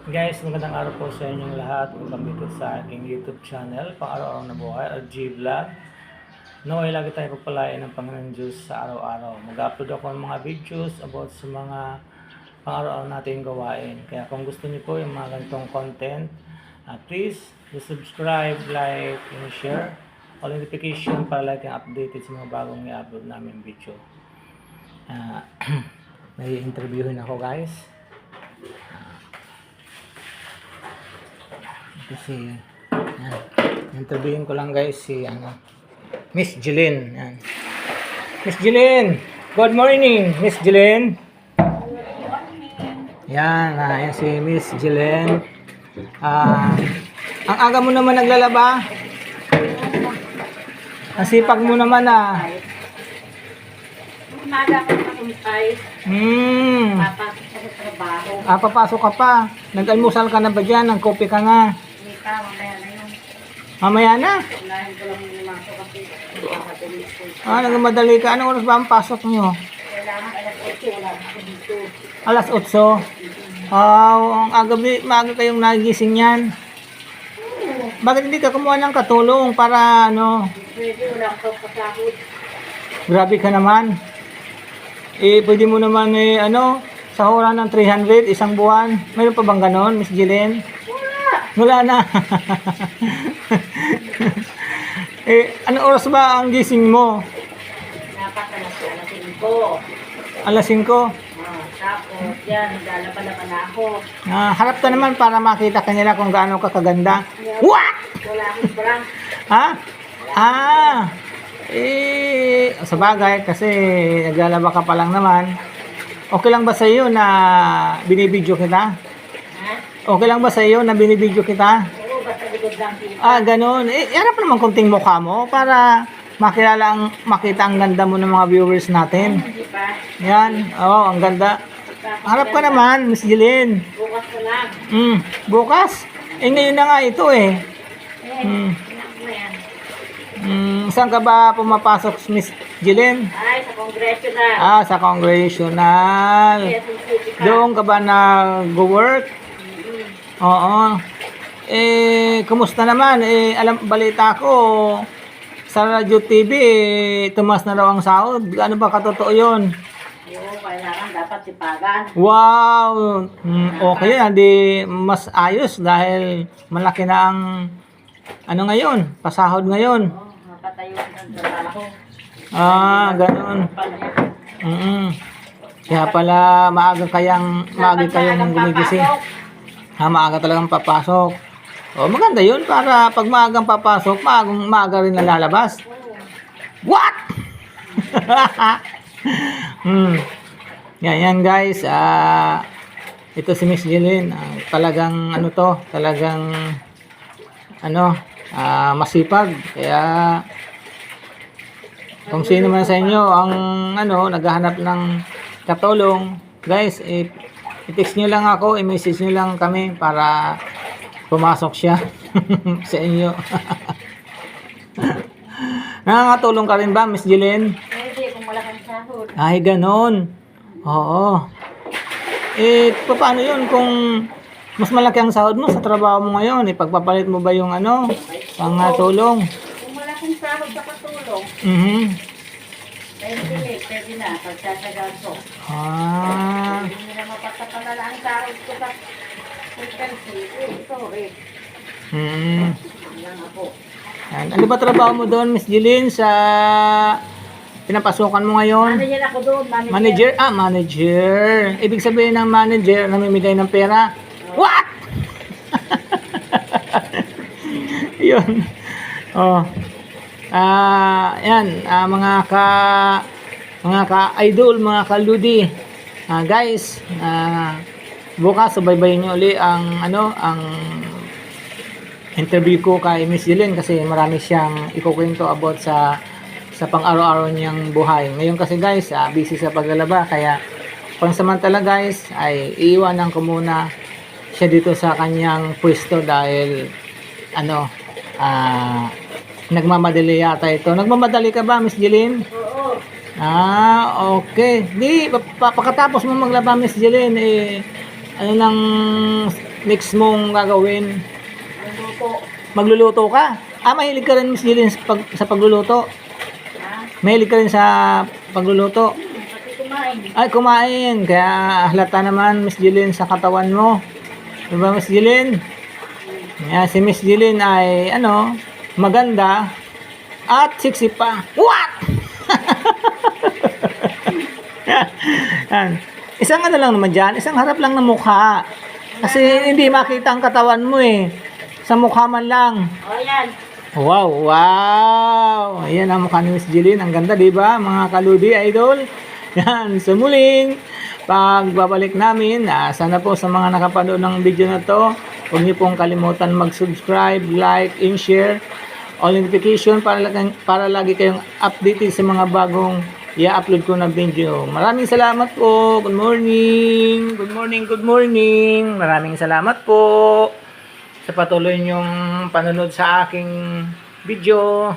Guys, magandang araw po sa inyong lahat. Welcome dito sa aking YouTube channel, Pang-Araw-Araw na Buhay, or G-Vlog. Naway lagi tayo pagpalain ng Panginoon Diyos sa araw-araw. Mag-upload ako ng mga videos about sa mga pang-araw-araw natin gawain. Kaya kung gusto niyo po yung mga ganitong content, please subscribe, like, and share. All notification para like and updated sa mga bagong i-upload namin video. May interviewin ako, guys. Kasi yan, interviewin ko lang guys si Miss Jeline. Yan. Miss Jeline, good morning Miss Jeline. Yan, yan si Miss Jeline. Ang aga mo naman naglalaba. Ang sipag mo naman Umaga ko na kumpay. Papasok sa trabaho. Papasok ka pa. Nag-almusal ka na ba dyan? Nag-coffee ka nga. Mika, mamaya na yun. Mamaya na? Unahin ko lang yung mga kasi nakakatuloy ko. Nagmadali ka. Anong oras ba ang pasok nyo? Kailangan alas 8, wala ako dito. Alas 8. Ang maaga kayong nagising yan. Bakit hindi ka kumuha ng katulong para Pwede, wala akong kasahod. Grabe ka naman. Pwede mo naman sahuran ng 300 isang buwan. Mayroon pa bang ganon, Miss Jeline? Wala na. Anong oras ba ang gising mo? Dapat alas 5. Alas 5? Tapos yan, naglalaba-laba na ako. Harap ka naman para makita ka nila kung gaano ka kaganda. What? Wala akong brang. Sa bagay, kasi naglalaba ka pa lang naman. Okay lang ba sa iyo na binibidyo kita? Okay lang ba sa iyo na binibidyo kita? Oo, basta likod lang kita. Ganun. Harap naman konting mukha mo para makita ang ganda mo ng mga viewers natin. Hindi pa. Yan. Ang ganda. Harap ka naman, Miss Jeline. Bukas ko lang. Bukas? Ngayon na nga ito Inak mo yan. Saan ka ba pumapasok, Miss Jeline? Ay, sa Congressional. Sa Congressional. Doon ka ba nag-work? Oo. Kumusta naman? Balita ko, sa Radio TV, tumas na raw ang sahod. Ano ba katotoo yun? Oo, kailangan dapat sipagan. Wow! Okay yan. Di mas ayos dahil malaki na ang ngayon, pasahod ngayon. Oo, mapatayo ng trabaho. Ganun. Kaya pala maaga kayong gumigising. Maaga talagang papasok. Maganda yun para pag maagang papasok, maaga rin nalalabas. What? Yan guys. Ito si Miss Jeline. Talagang talagang masipag. Kaya kung sino man sa inyo ang naghahanap ng katulong, guys, i-text nyo lang ako, i-message nyo lang kami para pumasok siya sa inyo. Nakakatulong ka rin ba, Miss Jeline? Pwede, kung wala kang sahod. Ay, ganon. Oo. Paano yun kung mas malaki ang sahod mo sa trabaho mo ngayon? Pagpapalit mo ba yung pang-tulong? Kung wala kang sahod sa katulong, pwede na, pagsasagal ko. Hindi na mapatapalala ang sahod ko sa frequency. Ito, lang ako. Ano ba trabaho mo doon, Miss Jeline, sa pinapasukan mo ngayon? Manager ako doon, Manager? Manager. Ibig sabihin ng manager, namimigay ng pera? What? Yun. Yan, mga ka-idol, mga ka-ludi. Guys, bukas subaybayin niyo uli ang interview ko kay Miss Jeline kasi marami siyang ikukwento about sa pang-araw-araw niyang buhay. Ngayon kasi guys, busy sa paglalaba kaya pansamantala guys ay iiwanan ko muna siya dito sa kanyang pwesto dahil nagmamadali yata ito. Nagmamadali ka ba, Miss Jeline? Oo. Okay. Di, pagkatapos mo maglaba, Miss Jeline, ano nang next mong gagawin? Luto. Magluluto ka? Mahilig ka rin, Miss Jillian, sa pagluluto. Ha? Mahilig ka rin sa pagluluto. Pati kumain. Ay, kumain. Kaya halata naman, Miss Jillian, sa katawan mo. Diba, Miss Jillian? Yeah, si Miss Jillian ay, maganda at sexy pa. What? Yan. Isang lang naman dyan, isang harap lang ng mukha. Kasi hindi makita ang katawan mo eh. Sa mukha man lang. O yan. Wow, wow. Ayan ang mukha ni Miss Jillian. Ang ganda, di ba? Mga kaludi, idol. Yan, sa muling pagbabalik namin. Sana po sa mga nakapanood ng video na to, huwag niyo pong kalimutan mag-subscribe, like, and share. All notification para lagi kayong updated sa mga bagong i-upload ko na video. Maraming salamat po. Good morning. Good morning, good morning. Maraming salamat po sa patuloy niyong panonood sa aking video.